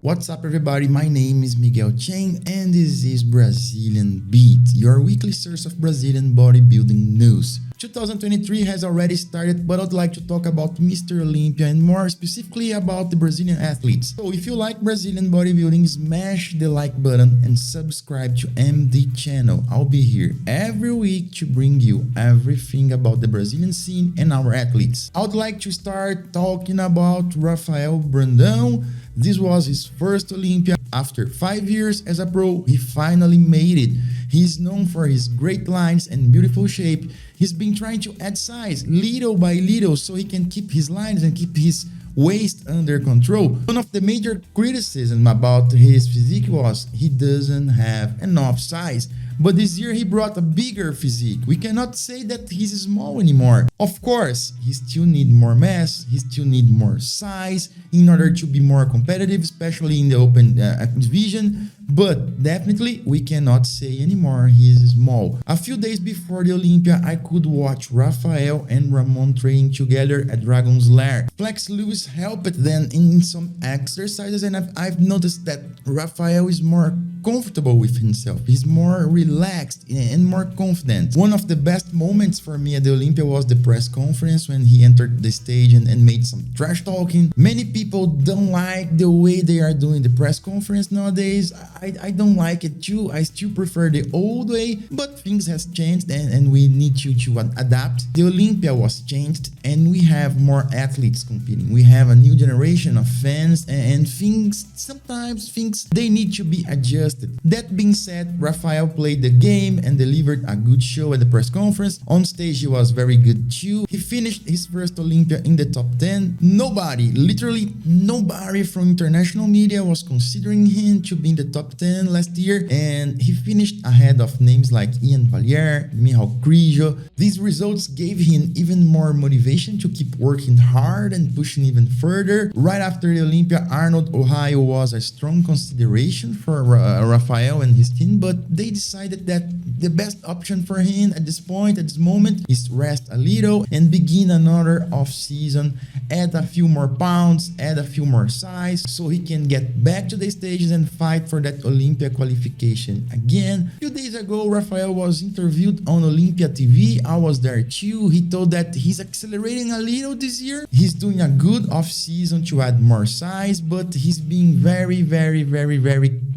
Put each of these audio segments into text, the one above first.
What's up everybody, my name is Miguel Chain and this is Brazilian Beat, your weekly source of Brazilian bodybuilding news. 2023 has already started, but I'd like to talk about Mr. Olympia and more specifically about the Brazilian athletes. So if you like Brazilian bodybuilding, smash the like button and subscribe to MD channel. I'll be here every week to bring you everything about the Brazilian scene and our athletes. I'd like to start talking about Rafael Brandao. This was his first Olympia. After 5 years as a pro, he finally made it. He's known for his great lines and beautiful shape. He's been trying to add size little by little so he can keep his lines and keep his waist under control. One of the major criticisms about his physique was he doesn't have enough size. But this year he brought a bigger physique. We cannot say that he's small anymore. Of course, he still needs more mass, he still needs more size in order to be more competitive, especially in the open division. But definitely we cannot say anymore he's small. A few days before the Olympia, I could watch Rafael and Ramon training together at Dragon's Lair. Flex Lewis helped them in some exercises, and I've noticed that Rafael is more comfortable with himself. He's more relaxed and more confident. One of the best moments for me at the Olympia was the press conference when he entered the stage and made some trash talking. Many people don't like the way they are doing the press conference nowadays. I don't like it too. I still prefer the old way, but things has changed and we need to adapt. The Olympia was changed and we have more athletes competing. We have a new generation of fans and sometimes things they need to be adjusted. That being said, Rafael played the game and delivered a good show at the press conference. On stage he was very good too. He finished his first Olympia in the top 10. Literally nobody from international media was considering him to be in the top 10 last year, and he finished ahead of names like Ian Valliere, Michal Krijo. These results gave him even more motivation to keep working hard and pushing even further. Right after the Olympia, Arnold, Ohio was a strong consideration for Rafael and his team, but they decided that the best option for him at this moment, is rest a little and begin another off-season, add a few more pounds, add a few more size, so he can get back to the stages and fight for that Olympia qualification again. A few days ago, Rafael was interviewed on Olympia TV. I was there too. He told that he's accelerating a little this year. He's doing a good off-season to add more size, but he's being very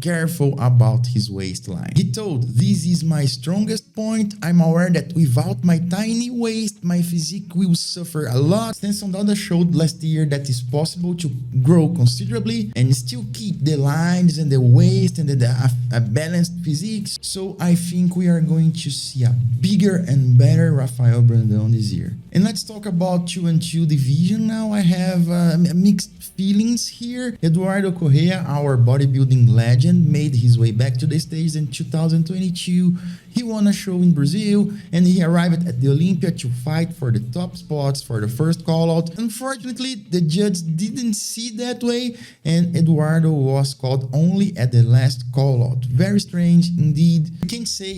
careful about his waistline. He told, "This is my strongest point. I'm aware that without my tiny waist, my physique will suffer a lot. Stenson Dada showed last year that it's possible to grow considerably and still keep the lines and the waist and a balanced physique. So I think we are going to see a bigger and better Rafael Brandao this year." And let's talk about 2-2 division now. I have mixed feelings here. Eduardo Correa, our bodybuilding legend, made his way back to the stage in 2022. He won a show in Brazil and he arrived at the Olympia to fight for the top spots for the first call-out. Unfortunately, the judge didn't see that way and Eduardo was called only at the last call-out. Very strange indeed.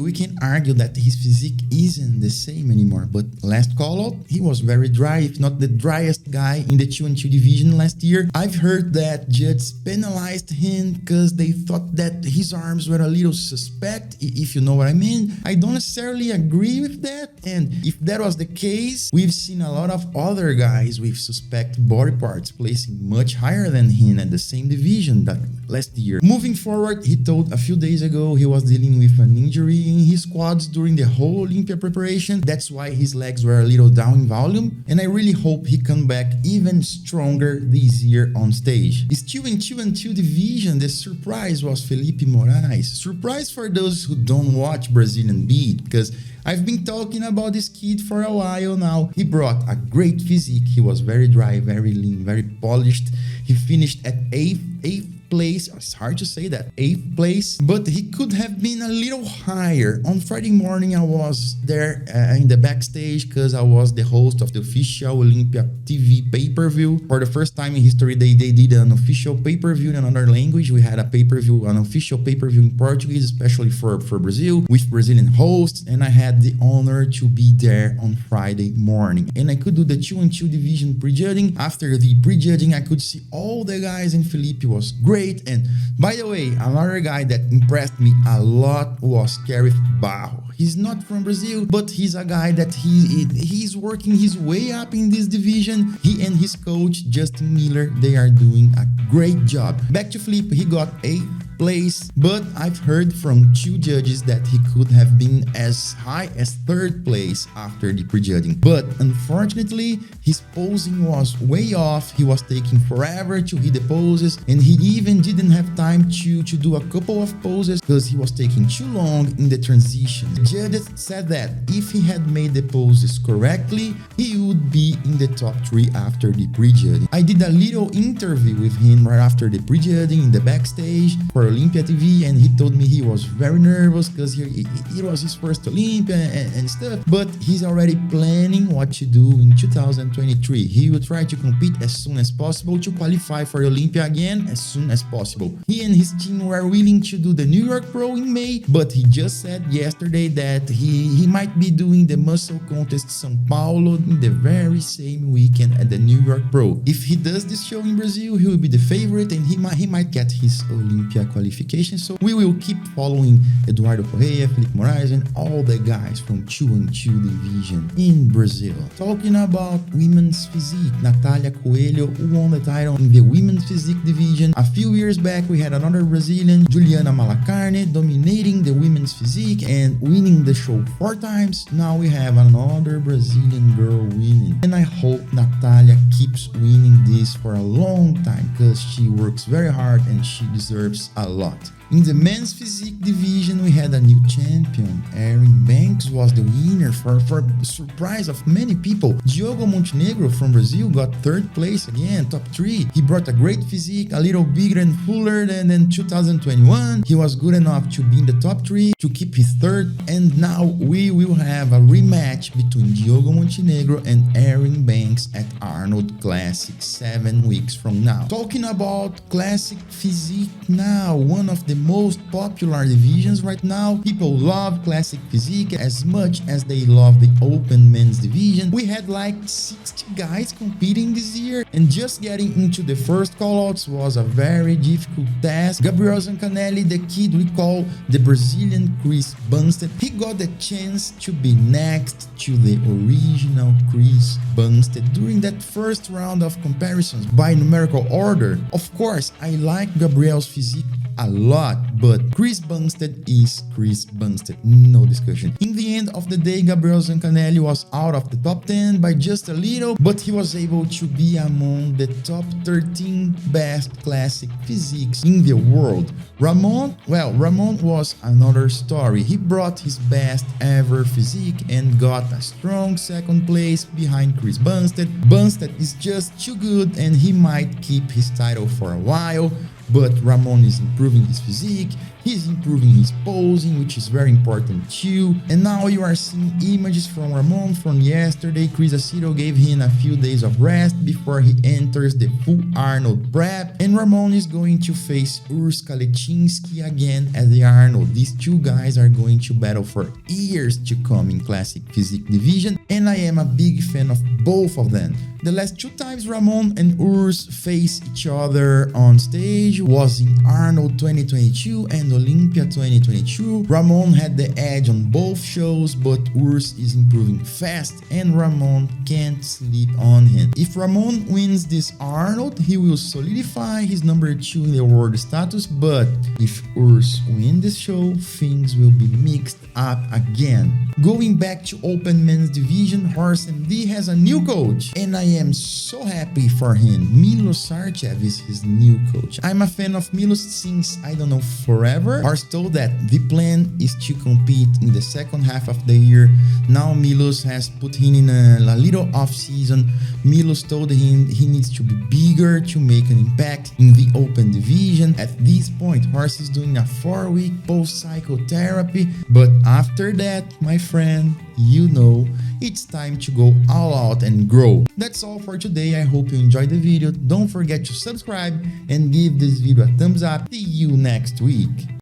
We can argue that his physique isn't the same anymore, but last call-out, he was very dry, if not the driest guy in the 2-2 division last year. I've heard that judge penalized him because they thought that his arms were a little suspect, if you know what I mean. I don't necessarily agree with that, and if that was the case, we've seen a lot of other guys with suspect body parts placing much higher than him at the same division that last year. Moving forward, he told a few days ago he was dealing with an injury in his quads during the whole Olympia preparation. That's why his legs were a little down in volume, and I really hope he come back even stronger this year on stage. Still in 2-2 division, the surprise was Felipe Morias. Surprise for those who don't watch Brazilian Beat, because I've been talking about this kid for a while now. He brought a great physique. He was very dry, very lean, very polished. He finished at 8th place. It's hard to say that, 8th place, but he could have been a little higher. On Friday morning, I was there in the backstage because I was the host of the official Olympia TV pay-per-view. For the first time in history, they did an official pay-per-view in another language. We had an official pay-per-view in Portuguese, especially for Brazil, with Brazilian hosts, and I had the honor to be there on Friday morning. And I could do the 2-2 division prejudging. After the prejudging, I could see all the guys, and Felipe was great. great. And by the way, another guy that impressed me a lot was Carif Barro. He's not from Brazil, but he's a guy that he's working his way up in this division. He and his coach Justin Miller, they are doing a great job. Back to Felipe, he got 8th place, but I've heard from 2 judges that he could have been as high as 3rd place after the prejudging. But unfortunately, his posing was way off. He was taking forever to hit the poses, and he even didn't have time to do a couple of poses because he was taking too long in the transition. The judges said that if he had made the poses correctly, he would be in the top 3 after the prejudging. I did a little interview with him right after the prejudging in the backstage for Olympia TV, and he told me he was very nervous because it was his first Olympia and stuff, but he's already planning what to do in 2023. He will try to compete as soon as possible to qualify for Olympia again as soon as possible. He and his team were willing to do the New York Pro in May, but he just said yesterday that he might be doing the muscle contest São Paulo in the very same weekend at the New York Pro. If he does this show in Brazil, he will be the favorite and he might get his Olympia qualification. So we will keep following Eduardo Correia, Felipe Morias, and all the guys from 2-2 division in Brazil. Talking about women's physique, Natalia Coelho won the title in the women's physique division. A few years back, we had another Brazilian, Juliana Malacarne, dominating the women's physique and winning the show 4 times. Now we have another Brazilian girl winning, and I hope Natalia keeps winning this for a long time because she works very hard and she deserves a lot. In the men's physique division, we had a new champion. Aaron Banks was the winner for the surprise of many people. Diogo Montenegro from Brazil got 3rd place again, top 3. He brought a great physique, a little bigger and fuller than in 2021. He was good enough to be in the top 3, to keep his 3rd, and now we will have a rematch between Diogo Montenegro and Aaron Banks at Arnold Classic 7 weeks from now. Talking about classic physique now, one of the most popular divisions right now. People love classic physique as much as they love the open men's division. We had like 60 guys competing this year, and just getting into the first callouts was a very difficult task. Gabriel Zancanelli, the kid we call the Brazilian Chris Bumstead, he got the chance to be next to the original Chris Bumstead during that first round of comparisons by numerical order. Of course, I like Gabriel's physique a lot, but Chris Bumstead is Chris Bumstead, no discussion. In the end of the day, Gabriel Zancanelli was out of the top 10 by just a little, but he was able to be among the top 13 best classic physiques in the world. Ramon was another story. He brought his best ever physique and got a strong 2nd place behind Chris Bumstead. Bumstead is just too good and he might keep his title for a while, but Ramon is improving his physique, he's improving his posing, which is very important too. And now you are seeing images from Ramon from yesterday. Chris Aceto gave him a few days of rest before he enters the full Arnold prep, and Ramon is going to face Urs Kalecinski again at the Arnold. These 2 guys are going to battle for years to come in classic physique division, and I am a big fan of both of them. The last 2 times Ramon and Urs faced each other on stage was in Arnold 2022 and Olympia 2022. Ramon had the edge on both shows, but Urs is improving fast and Ramon can't sleep on him. If Ramon wins this Arnold, he will solidify his number 2 in the world status, but if Urs wins this show, things will be mixed up again. Going back to open men's division, HorseMD has a new coach, and I am so happy for him. Milos Sarcev is his new coach. I'm a fan of Milos since, I don't know, forever. Horse told that the plan is to compete in the second half of the year. Now Milos has put him in a little off season. Milos told him he needs to be bigger to make an impact in the open division. At this point, Horse is doing a 4-week post-cycle therapy, but after that, my friend, you know, it's time to go all out and grow. That's all for today. I hope you enjoyed the video. Don't forget to subscribe and give this video a thumbs up. See you next week.